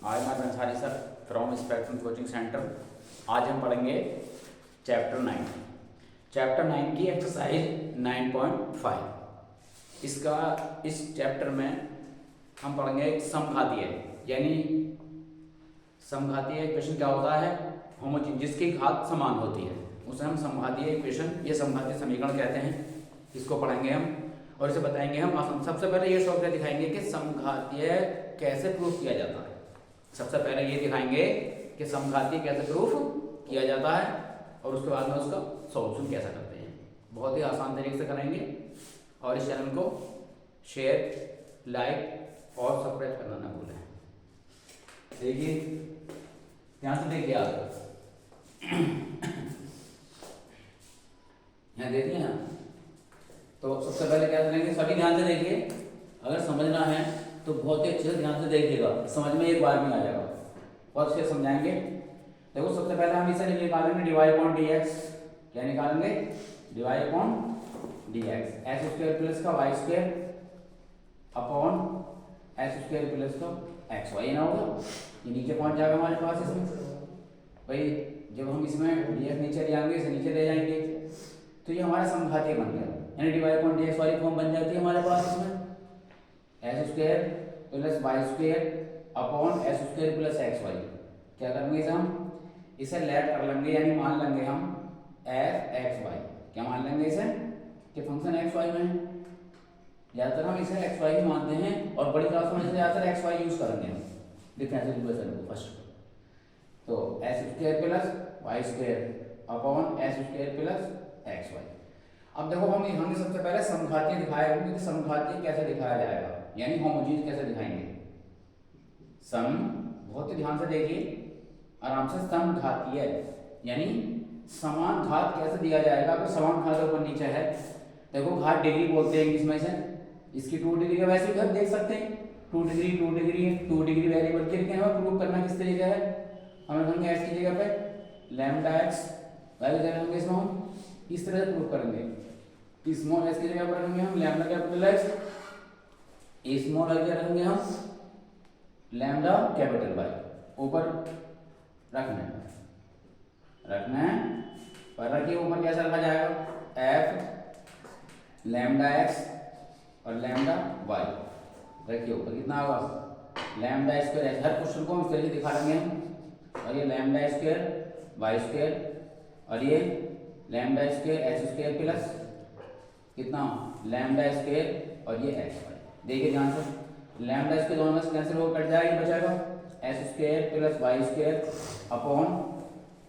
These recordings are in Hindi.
आज मैं Ansari sir from spectrum coaching centre. आज हम पढ़ेंगे चैप्टर 9। चैप्टर 9 की एक्सरसाइज 9.5। इस चैप्टर में हम पढ़ेंगे समघातीय, यानी समघातीय इक्वेशन क्या होता है, होमोजीनियस जिसकी घात समान होती है उसे हम समघातीय इक्वेशन या समघातीय समीकरण कहते हैं। इसको पढ़ेंगे हम और इसे बताएंगे हम। सबसे पहले ये सॉल्व करके दिखाएंगे कि समघातीय कैसे प्रूफ किया जाता है। सबसे पहले ये दिखाएंगे कि समघातीय कैसे प्रूफ किया जाता है और उसके बाद में उसका सॉल्यूशन कैसा करते हैं। बहुत ही आसान तरीके से करेंगे और इस चैनल को शेयर, लाइक और सब्सक्राइब करना ना भूलें। देखिए ध्यान से देखिए आप यहाँ देखिए ना, तो सबसे पहले क्या करेंगे, सभी ध्यान से देखिए। अगर समझना है तो बहुत ही अच्छे से ध्यान से देखिएगा, समझ में एक बार में आ जाएगा और फिर समझाएंगे। देखो सबसे पहले हम इसे निकालेंगे dy अपॉन dx। क्या निकालेंगे? dy upon dx, x square plus का y square upon x square plus का एक्स वाई ना होगा। ये नीचे पहुंच जाएगा हमारे पास इसमें। भाई जब हम इसमें dx नीचे ले आएंगे, इसे नीचे ले जाएंगे तो ये हमारा समघातीय बन गया, यानी dy अपॉन dx वाली फॉर्म बन जाती है हमारे पास इसमें। X square plus y square upon x square plus x y. क्या करेंगे इसे हम? इसे लेट कर लेंगे, यानी मान लेंगे हम एफ एक्स वाई। क्या मान लेंगे इसे कि फंक्शन एक्स वाई में है। ज़्यादातर हम इसे एक्स वाई ही मानते हैं और बड़ी क्लास में ज़्यादातर एक्स वाई यूज़ करेंगे हम डिफरेंशियल इक्वेशन को फर्स्ट। तो x square plus y square upon x square plus x y. अब देखो हमने सबसे पहले समघातीय दिखाया है कि समघातीय कैसे दिखाया जाएगा, यानी होमोजीनियस कैसे दिखाएंगे। सम, बहुत ही ध्यान से देखिए आराम से, समघातीय यानी समान घात कैसे दिया जाएगा। अगर समान घात ऊपर नीचे है, देखो घात डिग्री बोलते हैं इंग्लिश में इसे। इसकी 2 डिग्री का वैसे भी देख सकते हैं, 2 डिग्री 2 डिग्री 2 डिग्री वेरिएबल के, लेकिन हमें प्रूव करना किस तरीके है। हमें रखेंगे एक्स की जगह पे लैम्डा एक्स, वाई की जगह रखेंगे इसमें हम इस तरह से प्रूव करेंगे। स्मॉल एस की जगह पर रखेंगे हम lambda capital x, small y की जगह रखेंगे हम लैम्डा कैपिटल वाई। ऊपर रखना है पर रखिए, ऊपर कैसा रखा जाएगा, एफ लैम्डा एक्स और लैम्डा वाई रखिए ऊपर। कितना होगा? Lambda square x. हर क्वेश्चन को हम इस तरीके दिखा देंगे हम। और ये लैम्डा स्क्वायर वाई स्क्वायर और ये lambda square x square plus कितना लैम्डा स्क्वायर और ये एक्स वाई। देखिए ध्यान से, लैम्डा स्क्वायर दोनों में से कैंसिल हो कट जाएगा, बचाएगा x square plus y square upon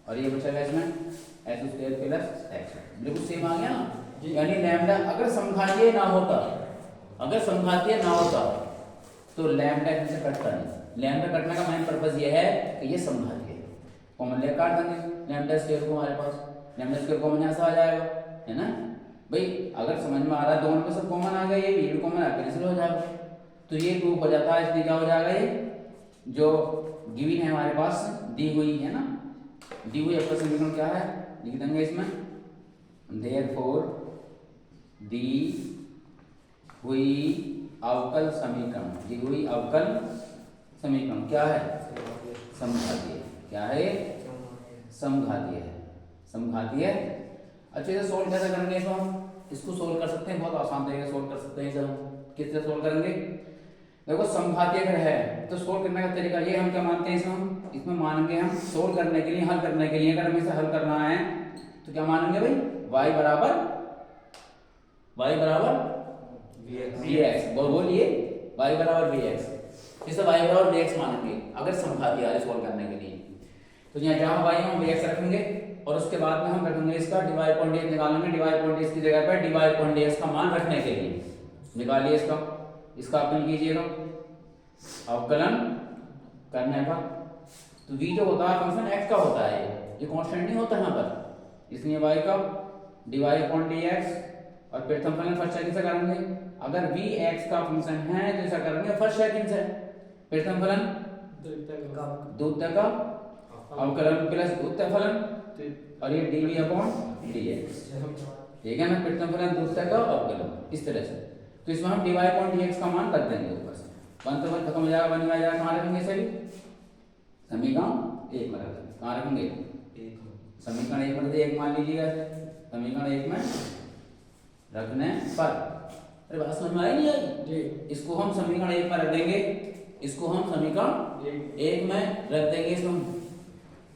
और ये बचेगा इसमें एक्स स्क्वायर प्लस एक्स। बिल्कुल सेम आ गया ना। यानी लैम्डा अगर समघातीय ना होता, तो लैम्डा से कटता नहीं। लैम्डा कटने का मेन पर्पस ये है कि ये समघातीय है। कॉमन ले काट देंगे लैम्डा स्क्वायर को, हमारे पास लैम्डा स्क्वायर कॉमन यहाँ से आ जाएगा, है ना भाई। अगर समझ में आ रहा है, दोनों में सब कॉमन आ गया, ये भी कॉमन आ कैंसिल हो जाएगा, तो ये प्रूफ हो जाता है। इसलिए क्या हो जाएगा, ये जो गिवन है हमारे पास दी हुई है ना, दी हुई अवकल समीकरण क्या है लिख देंगे इसमें। देयरफॉर दी हुई अवकल समीकरण, दी हुई अवकल समीकरण क्या है, समघातीय। क्या है? समघातीय है। समघातीय। अच्छे से सोल्व कैसे करेंगे इसको हम? इसको सोल्व कर सकते हैं, बहुत आसान तरीके से सोल्व कर सकते हैं इसे हम। किस तरह सोल्व करेंगे? देखो समघातीय अगर है तो सोल्व करने का तरीका ये, हम क्या मानते हैं इसमें मानेंगे हम सोल्व करने के लिए, हल करने के लिए, अगर हमें इसे हल करना है तो क्या मानेंगे भाई, y बराबर vx। बोलिए y बराबर vx, इसे y बराबर vx मानेंगे अगर समघातीय है सोल्व करने के लिए। तो यहाँ जहाँ y हम vx रखेंगे और उसके बाद में हम रखेंगे इसका dy अपॉन dx निकालेंगे। dy अपॉन dx की जगह पर dy अपॉन dx का मान रखने के लिए निकालिए इसका अवकलन कीजिएगा। अवकलन करने पर तो v जो होता है फंक्शन x का होता है, ये कांस्टेंट नहीं होता यहाँ पर, इसलिए y का dy अपॉन dx और प्रथम फलन फर्स्ट सेकंड से करेंगे। अगर v x का फंक्शन है तो ऐसा करेंगे फर्स्ट सेकंड से। प्रथम फलन द्वितीय का अवकलन प्लस द्वितीय फलन और ये dv अपॉन dx, ठीक है ना। प्रथम फलन द्वितीय का अवकलन इस तरह से। तो इसमें हम dy अपॉन dx का मान रख देंगे ऊपर से। 1 तो 1 खत्म हो जाएगा, 1 आ जाएगा, कहाँ रखेंगे इसे भी समीकरण एक में रख देंगे। कहाँ रखेंगे? समीकरण एक में एक मान लीजिएगा, समीकरण एक में रखने पर। अरे बात समझ में आई नहीं आई जी? इसको हम समीकरण एक में रख देंगे, इसको हम समीकरण एक में रख देंगे। इसमें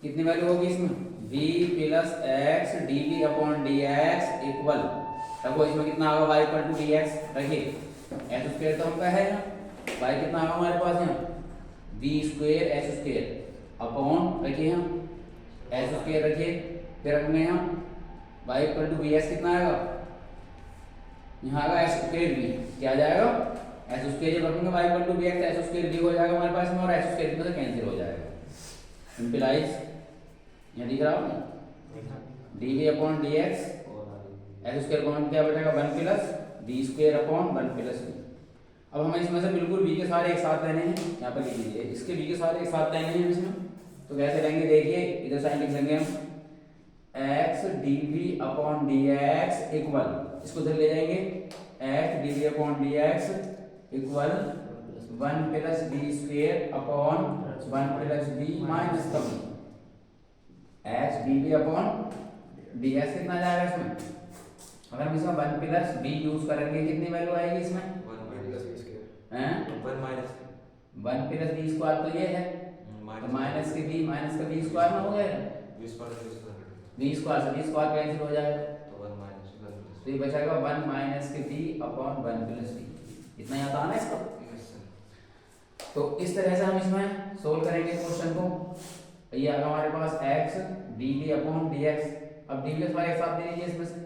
कितनी वैल्यू होगी? इसमें v plus x d v upon d x equal, रखो इसमें कितना होगा? y equal to d x रखिए, एस स्क्वायर तो हमका है ना, y कितना होगा हमारे पास यहाँ? v square s square upon रखिए हम एस स्क्वायर रखिए, फिर रखेंगे हम y equal to v s कितना आएगा? यहाँ आएगा एस स्क्वायर वी, क्या आ जाएगा? एस स्क्वायर जब रखेंगे y equal to v x, s square v हो जाएगा हमारे पास में, और एस स्क्वायर में से कैंसिल हो जाएगा। सिंपलाइज यहाँ दिख रहा होगा d v upon d x, s square common क्या बचेगा? 1 plus v square upon 1 plus v. अब हमें इसमें से बिल्कुल v के सारे एक साथ लेने हैं, यहाँ पर लिख लीजिए, इसके v के सारे एक साथ लेने हैं इसमें। तो कैसे लेंगे? देखिए इधर साइन लिख लेंगे हम x d v upon d x equal, इसको इधर ले जाएंगे x d v upon d x equal 1 plus v square upon 1 plus v minus का v, x d v upon d x कितना जाएगा इसमें? अगर हम इसमें 1 प्लस वी यूज करेंगे कितनी वैल्यू आएगी इसमें? 1 प्लस वी स्क्वायर तो ये है, तो माइनस के वी माइनस का वी स्क्वायर ना हो जाएगा, वी स्क्वायर से वी स्क्वायर कैंसिल हो जाएगा, तो ये बचेगा 1 माइनस के वी अपॉन 1 प्लस वी। इतना याद आना है इसका। तो इस तरह से हम इसमें सोल्व करेंगे क्वेश्चन को। ये आएगा हमारे पास x d v upon d x. अब डी वी के सारे एक साथ ले लीजिए, इसमें से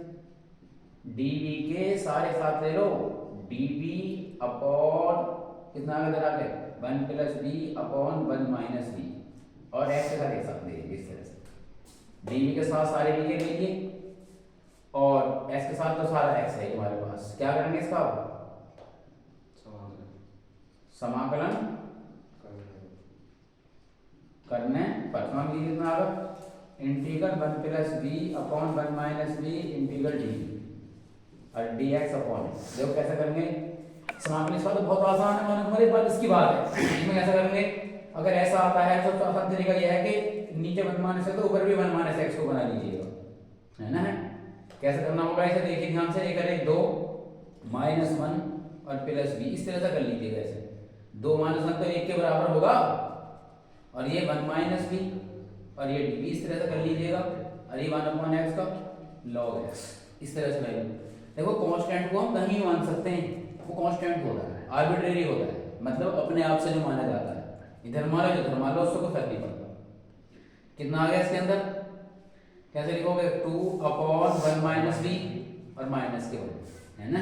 डी वी के सारे साथ ले लो, डी वी अपॉन कितना आगे इधर आगे 1 plus v upon 1 minus v, और x के साथ एक साथ ले लीजिए इस तरह से। डी वी के साथ सारे वी के लीजिए, और x के साथ तो सारा x है हमारे पास। क्या करेंगे इसका? समाकलन करने पर मान लीजिए कितना आएगा? Integral 1 plus v upon 1 minus v integral d और डी एक्स अपॉन, देखो कैसे करेंगे समाकलन। इसका तो बहुत आसान है, मैंने हमारे पास इसकी बात है। इसमें कैसे करेंगे? अगर ऐसा आता है तो आसान तरीका यह है कि नीचे 1 माइनस है तो ऊपर भी 1 माइनस एक्स को बना लीजिएगा, है ना? कैसे करना होगा इसे देखिए ध्यान से। एक करें 2 माइनस 1 और प्लस वी, इस तरह से कर लीजिएगा। ऐसे 2 माइनस 1 तो 1 के बराबर होगा, और ये 1 माइनस वी और ये डी, इस तरह से कर लीजिएगा, और ये 1 अपॉन एक्स का लॉग एक्स, इस तरह से वैल्यू। देखो कांस्टेंट को हम कहीं मान सकते हैं, वो कांस्टेंट होता है, आर्बिट्रेरी होता है, मतलब अपने आप से जो माना जाता है। इधर मान लो इधर मान लो, उससे कोई फर्क नहीं पड़ता। कितना आ गया इसके अंदर? कैसे लिखोगे? 2 अपॉन 1 माइनस वी और माइनस के 1, है ना?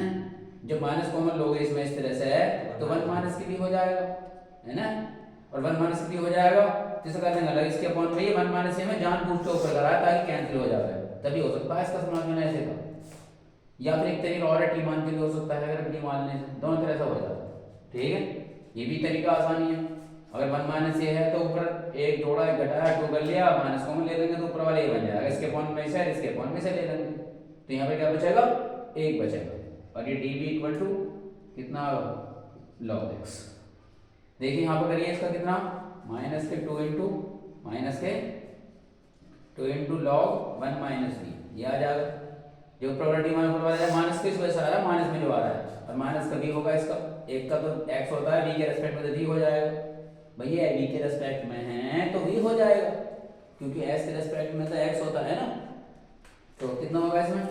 जब माइनस कॉमन लोगे इसमें इस तरह से है तो 1 माइनस की भी हो जाएगा, है ना? और 1 माइनस की भी हो जाएगा, जैसे कर देंगे अलग इसके अपॉन में। ये 1 माइनस में जानबूझ के ऊपर करा है ताकि कैंसिल हो जाए, तभी हो सकता है इसका समाकलन ऐसे का। या फिर एक तरीका और टी मान के लिए हो सकता है, अगर टी मानने से दोनों तरह से हो जाता है। ठीक है, ये भी तरीका आसानी है। अगर 1 माइनस ये है तो ऊपर एक जोड़ा एक घटाया 2 कर लिया, माइनस कॉमन ले लेंगे तो ऊपर वाले ये बन जाएगा, इसके अपॉन में से इसके अपॉन में से ले लेंगे, तो यहाँ पे क्या बचेगा? 1 बचेगा। और ये डी वी इक्वल टू कितना? Log x. देखिए यहाँ पर करिए इसका कितना? माइनस के 2 इंटू माइनस के 2 इंटू लॉग 1 माइनस वी, ये आ जाएगा। जो प्रॉपर्टी माइनस किस वजह से आ रहा है? माइनस में जो आ रहा है, और माइनस का वी होगा इसका, एक का तो एक्स होता है, वी के रेस्पेक्ट में तो वी हो जाएगा। भैया वी के रेस्पेक्ट में है तो वी हो जाएगा, क्योंकि एक्स के रेस्पेक्ट में तो एक्स होता है ना। तो कितना होगा इसमें?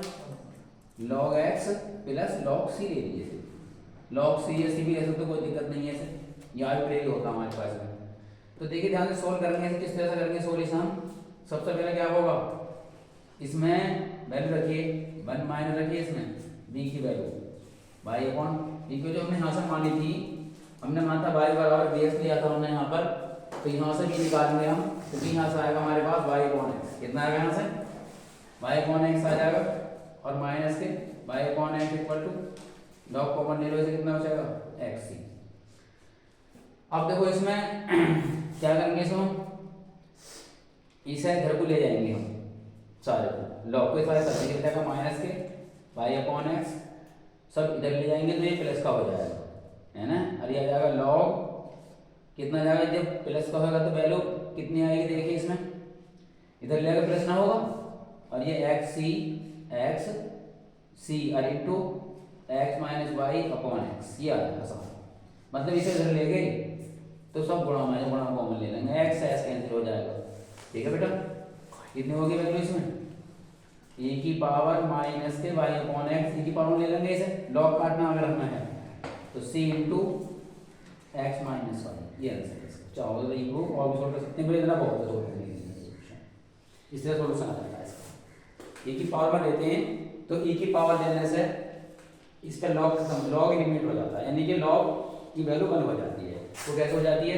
Log x plus log c ले लीजिए। लॉग सी या सी भी ले सकते, कोई दिक्कत नहीं है, इसे ये आर्बिट्रेरी होता है हमारे पास में। तो देखिए ध्यान से सोल्व करेंगे, किस तरह से करेंगे सॉल्यूशन। सबसे पहले क्या होगा? इसमें वैल्यू रखिए 1 माइनस रखिए इसमें b की वैल्यू y अपॉन b की जो हमने यहाँ से मानी थी, हमने माना था y बराबर bx लिया था हमने यहाँ पर, तो यहाँ से भी निकालेंगे हम, तो भी यहाँ से आएगा हमारे पास y अपॉन x। कितना आएगा यहाँ से? y अपॉन x आ जाएगा, और माइनस के y अपॉन x equal to log common ले लो, इसे कितना बचेगा? x। अब देखो इसमें क्या करेंगे, इसमें इसे घर को ले जाएंगे हम सारे को, लॉग को सारे करते जाएगा, माइनस के y अपॉन एक्स सब इधर ले जाएंगे तो ये प्लस का हो जाएगा, है ना? और ये आ जाएगा लॉग कितना जाएगा, जब प्लस का होगा तो वैल्यू कितनी आएगी देखिए इसमें, इधर लेगा प्लस ना होगा, और ये एक्स सी और into x minus y upon x, ये आ जाएगा सब। मतलब इसे इधर ले गए तो सब गुणा में गुणा कॉमन ले लेंगे, एक्स एक्स कैंसिल हो जाएगा। ठीक है बेटा, कितनी होगी वैल्यू इसमें, e की पावर माइनस के वाई अपॉन एक्स, e की पावर ले लेंगे, इसे लॉग काटना अगर हमें है तो c into x minus y, ये आंसर है इसका। चाहो तो इक्वल और भी सॉल्व कर सकते हैं, इतना बहुत है सॉल्व करने के लिए, इस तरह सॉल्यूशन आ जाता है इसका। e की पावर में लेते हैं तो e की पावर लेने से इस पे लॉग लॉग लिमिट हो जाता है, यानी कि लॉग की वैल्यू 1 हो जाती है। तो कैसे हो जाती है,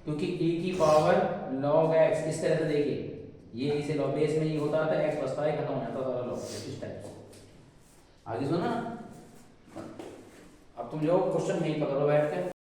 क्योंकि e की पावर log x, इस तरह से देखिए ये इसे लॉग बेस में ये होता था, x बचता है, खत्म हो जाता है सारा लॉग, इस टाइप से। आगे सुना, अब तुम जो क्वेश्चन नहीं पकड़ो बैठ के।